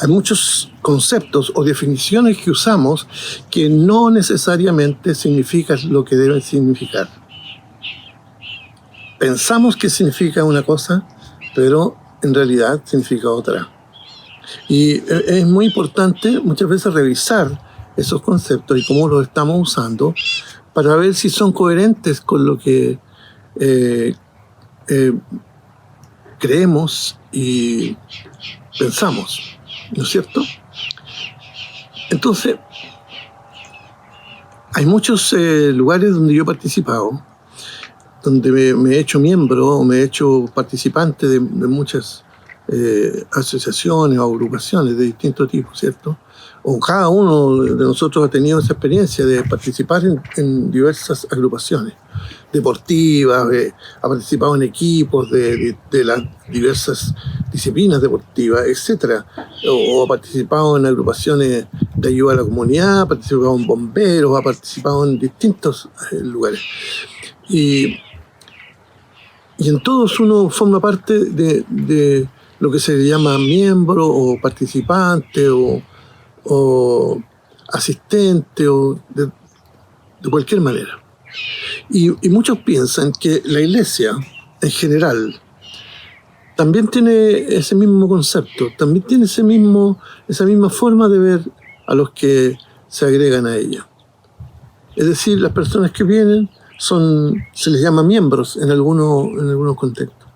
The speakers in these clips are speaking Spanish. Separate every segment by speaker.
Speaker 1: hay muchos conceptos o definiciones que usamos que no necesariamente significan lo que deben significar. Pensamos que significa una cosa, pero en realidad significa otra. Y es muy importante muchas veces revisar esos conceptos y cómo los estamos usando para ver si son coherentes con lo que creemos y pensamos, ¿no es cierto? Entonces, hay muchos lugares donde yo he participado, donde me he hecho miembro o me he hecho participante de muchas asociaciones o agrupaciones de distintos tipos, ¿cierto? O cada uno de nosotros ha tenido esa experiencia de participar en diversas agrupaciones deportivas, ha participado en equipos de las diversas disciplinas deportivas, etc. O ha participado en agrupaciones de ayuda a la comunidad, ha participado en bomberos, ha participado en distintos lugares. Y en todos uno forma parte de lo que se le llama miembro o participante o asistente o de cualquier manera. Y muchos piensan que la iglesia en general también tiene ese mismo concepto, también tiene esa misma forma de ver a los que se agregan a ella. Es decir, las personas que vienen se les llama miembros en algunos contextos.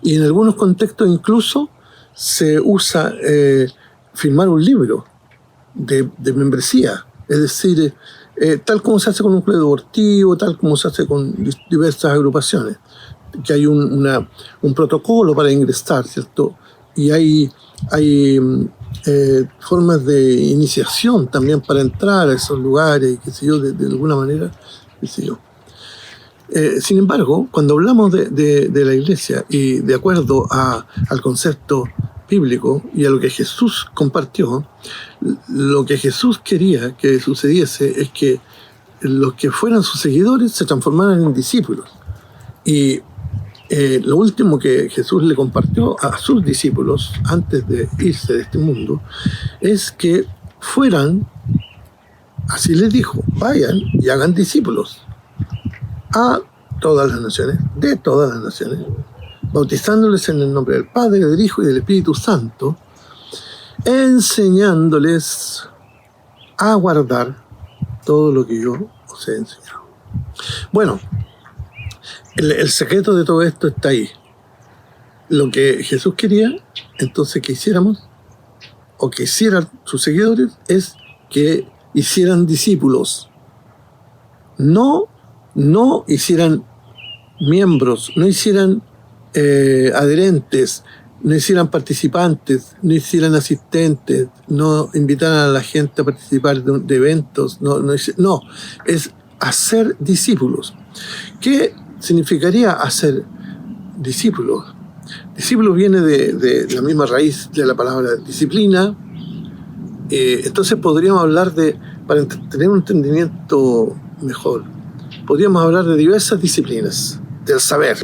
Speaker 1: Y en algunos contextos incluso se usa firmar un libro de membresía. Es decir, tal como se hace con un club deportivo, tal como se hace con diversas agrupaciones, que hay un protocolo para ingresar, ¿cierto? Y hay formas de iniciación también para entrar a esos lugares, qué sé yo, de alguna manera, qué sé yo. Sin embargo, cuando hablamos de la iglesia y de acuerdo al concepto bíblico y a lo que Jesús compartió, lo que Jesús quería que sucediese es que los que fueran sus seguidores se transformaran en discípulos. Y lo último que Jesús le compartió a sus discípulos antes de irse de este mundo es que fueran, así les dijo, vayan y hagan discípulos a todas las naciones, de todas las naciones, bautizándoles en el nombre del Padre, del Hijo y del Espíritu Santo, enseñándoles a guardar todo lo que yo os he enseñado. Bueno, el secreto de todo esto está ahí. Lo que Jesús quería, entonces, que hiciéramos, o que hicieran sus seguidores, es que hicieran discípulos. No hicieran miembros, no hicieran adherentes, no hicieran participantes, no hicieran asistentes, no invitaran a la gente a participar de eventos, no, es hacer discípulos. ¿Qué significaría hacer discípulos? Discípulo viene de la misma raíz de la palabra disciplina. Entonces podríamos hablar para tener un entendimiento mejor, podríamos hablar de diversas disciplinas del saber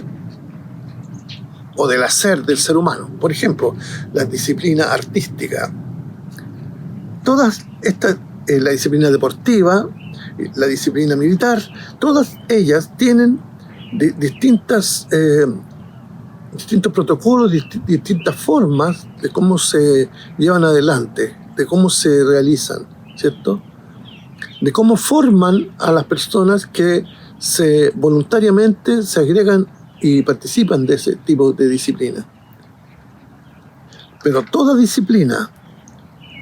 Speaker 1: o del hacer del ser humano. Por ejemplo, la disciplina artística. Todas estas, la disciplina deportiva, la disciplina militar, todas ellas tienen distintos protocolos, distintas formas de cómo se llevan adelante, de cómo se realizan, ¿cierto? De cómo forman a las personas que voluntariamente se agregan y participan de ese tipo de disciplina. Pero toda disciplina,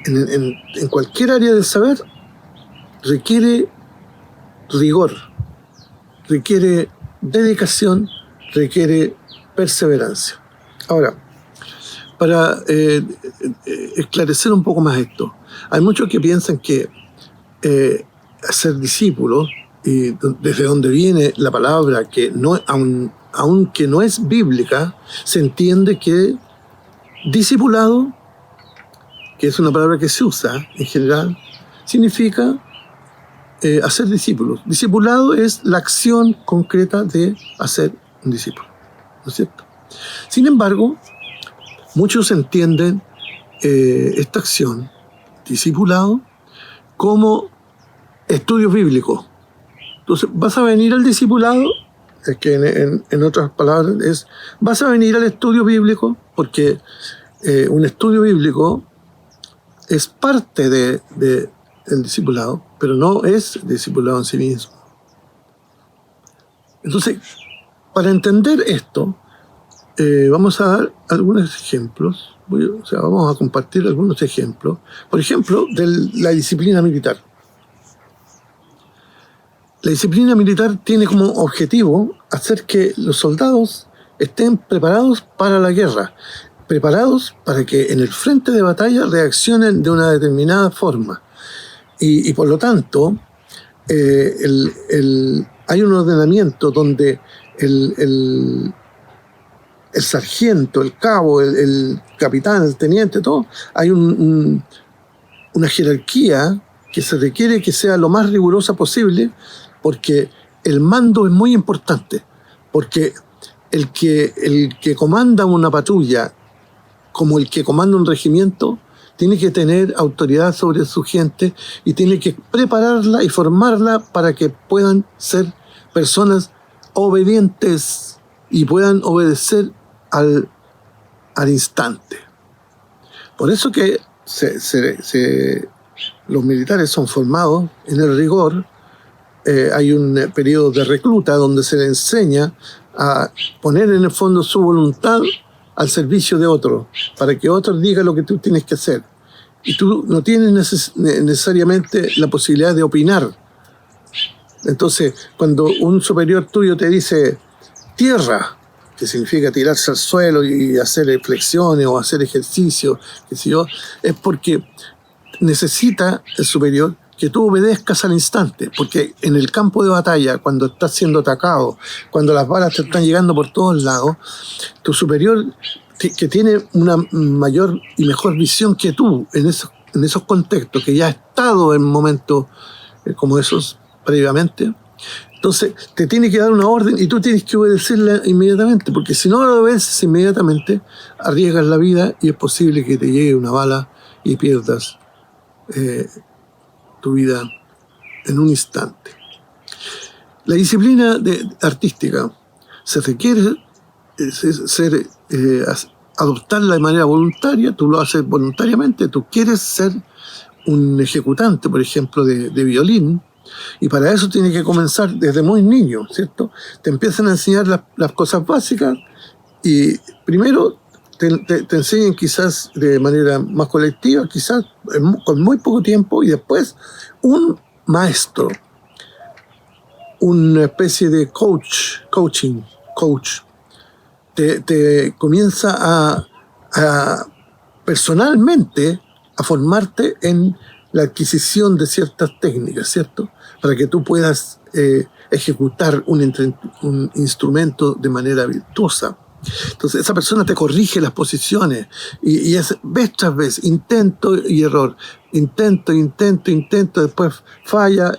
Speaker 1: en cualquier área del saber, requiere rigor, requiere dedicación, requiere perseverancia. Ahora, para esclarecer un poco más esto, hay muchos que piensan que ser discípulos, y desde donde viene la palabra, que no, aunque no es bíblica, se entiende que discipulado, que es una palabra que se usa en general, significa hacer discípulos. Discipulado es la acción concreta de hacer un discípulo, ¿no es cierto? Sin embargo, muchos entienden esta acción, discipulado, como estudios bíblicos. Entonces, vas a venir al discipulado, es que en otras palabras es, vas a venir al estudio bíblico, porque un estudio bíblico es parte del discipulado, pero no es discipulado en sí mismo. Entonces, para entender esto, vamos a dar algunos ejemplos, vamos a compartir algunos ejemplos, por ejemplo, de la disciplina militar. La disciplina militar tiene como objetivo hacer que los soldados estén preparados para la guerra, preparados para que en el frente de batalla reaccionen de una determinada forma. Y por lo tanto, hay un ordenamiento donde el sargento, el cabo, el capitán, el teniente, todo, hay una jerarquía que se requiere que sea lo más rigurosa posible, porque el mando es muy importante, porque el que comanda una patrulla, como el que comanda un regimiento, tiene que tener autoridad sobre su gente y tiene que prepararla y formarla para que puedan ser personas obedientes y puedan obedecer al instante. Por eso que los militares son formados en el rigor. Hay un periodo de recluta donde se le enseña a poner en el fondo su voluntad al servicio de otro, para que otro diga lo que tú tienes que hacer. Y tú no tienes necesariamente la posibilidad de opinar. Entonces, cuando un superior tuyo te dice tierra, que significa tirarse al suelo y hacer flexiones o hacer ejercicio, qué sé yo, es porque necesita el superior que tú obedezcas al instante, porque en el campo de batalla, cuando estás siendo atacado, cuando las balas te están llegando por todos lados, tu superior, que tiene una mayor y mejor visión que tú en esos contextos, que ya ha estado en momentos como esos previamente, entonces te tiene que dar una orden y tú tienes que obedecerla inmediatamente, porque si no lo obedeces inmediatamente, arriesgas la vida y es posible que te llegue una bala y pierdas tu vida en un instante. La disciplina artística se requiere adoptarla de manera voluntaria. Tú lo haces voluntariamente, tú quieres ser un ejecutante, por ejemplo, de violín, y para eso tienes que comenzar desde muy niño, ¿cierto? Te empiezan a enseñar las cosas básicas y primero te enseñan quizás de manera más colectiva, quizás con muy poco tiempo, y después un maestro, una especie de coach, te comienza a personalmente a formarte en la adquisición de ciertas técnicas, ¿cierto? Para que tú puedas ejecutar un instrumento de manera virtuosa. Entonces esa persona te corrige las posiciones y es vez tras vez, intento y error, intento, después falla,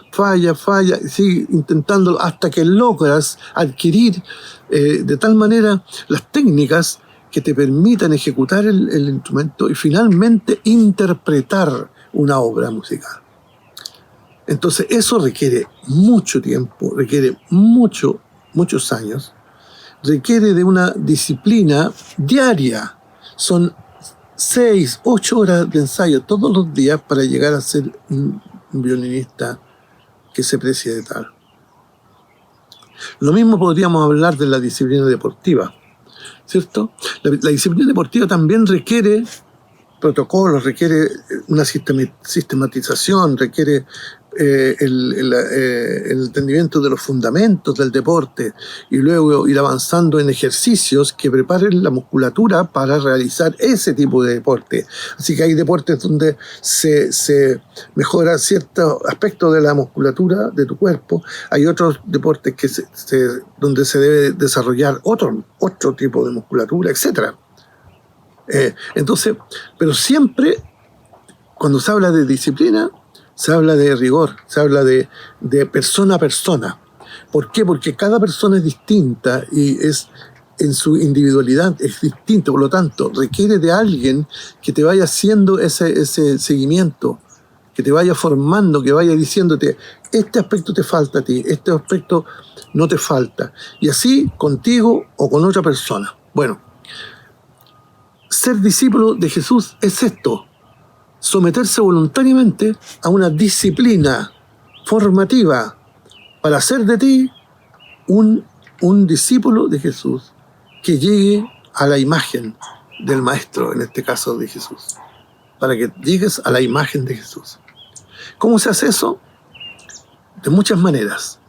Speaker 1: y sigue intentándolo hasta que logras adquirir de tal manera las técnicas que te permitan ejecutar el instrumento y finalmente interpretar una obra musical. Entonces eso requiere mucho tiempo, requiere muchos años, requiere de una disciplina diaria. Son 6, 8 horas de ensayo todos los días para llegar a ser un violinista que se precie de tal. Lo mismo podríamos hablar de la disciplina deportiva, ¿cierto? La disciplina deportiva también requiere protocolos, requiere una sistematización, requiere el entendimiento de los fundamentos del deporte y luego ir avanzando en ejercicios que preparen la musculatura para realizar ese tipo de deporte. Así que hay deportes donde se mejora cierto aspecto de la musculatura de tu cuerpo, hay otros deportes donde se debe desarrollar otro tipo de musculatura, etc. Entonces, pero siempre cuando se habla de disciplina, se habla de rigor, se habla de persona a persona. ¿Por qué? Porque cada persona es distinta y es en su individualidad es distinto, por lo tanto, requiere de alguien que te vaya haciendo ese seguimiento, que te vaya formando, que vaya diciéndote, este aspecto te falta a ti, este aspecto no te falta. Y así contigo o con otra persona. Bueno, ser discípulo de Jesús es esto, someterse voluntariamente a una disciplina formativa para hacer de ti un discípulo de Jesús que llegue a la imagen del Maestro, en este caso de Jesús, para que llegues a la imagen de Jesús. ¿Cómo se hace eso? De muchas maneras,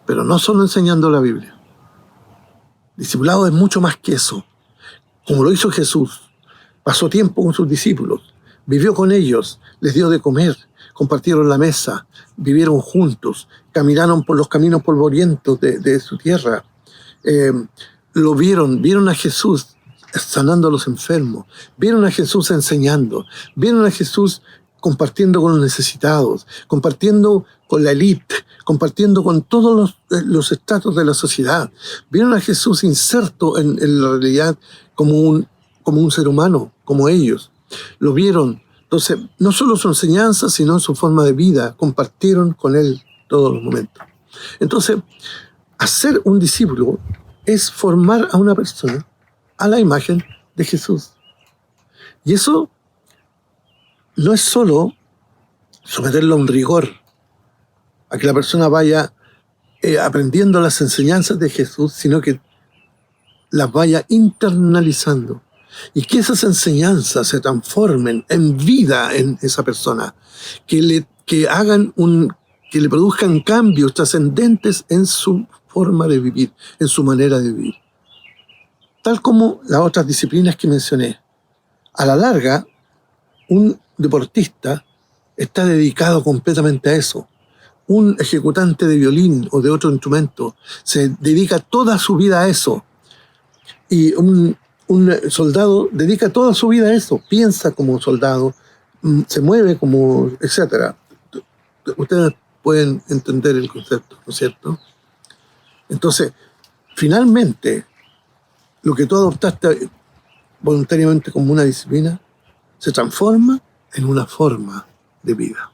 Speaker 1: pero no solo enseñando la Biblia. Discipulado es mucho más que eso. Como lo hizo Jesús, pasó tiempo con sus discípulos, vivió con ellos, les dio de comer, compartieron la mesa, vivieron juntos, caminaron por los caminos polvorientos de su tierra. Lo vieron a Jesús sanando a los enfermos, vieron a Jesús enseñando, vieron a Jesús compartiendo con los necesitados, compartiendo con la élite, compartiendo con todos los estratos de la sociedad. Vieron a Jesús inserto en la realidad como un ser humano, como ellos. Lo vieron. Entonces, no solo su enseñanza, sino su forma de vida. Compartieron con él todos los momentos. Entonces, hacer un discípulo es formar a una persona a la imagen de Jesús. Y eso no es solo someterlo a un rigor, a que la persona vaya aprendiendo las enseñanzas de Jesús, sino que las vaya internalizando y que esas enseñanzas se transformen en vida en esa persona, que le produzcan cambios trascendentes en su forma de vivir, en su manera de vivir. Tal como las otras disciplinas que mencioné. A la larga, un deportista está dedicado completamente a eso. Un ejecutante de violín o de otro instrumento se dedica toda su vida a eso. Y un soldado dedica toda su vida a eso. Piensa como soldado, se mueve como, etc. Ustedes pueden entender el concepto, ¿no es cierto? Entonces, finalmente, lo que tú adoptaste voluntariamente como una disciplina se transforma en una forma de vida.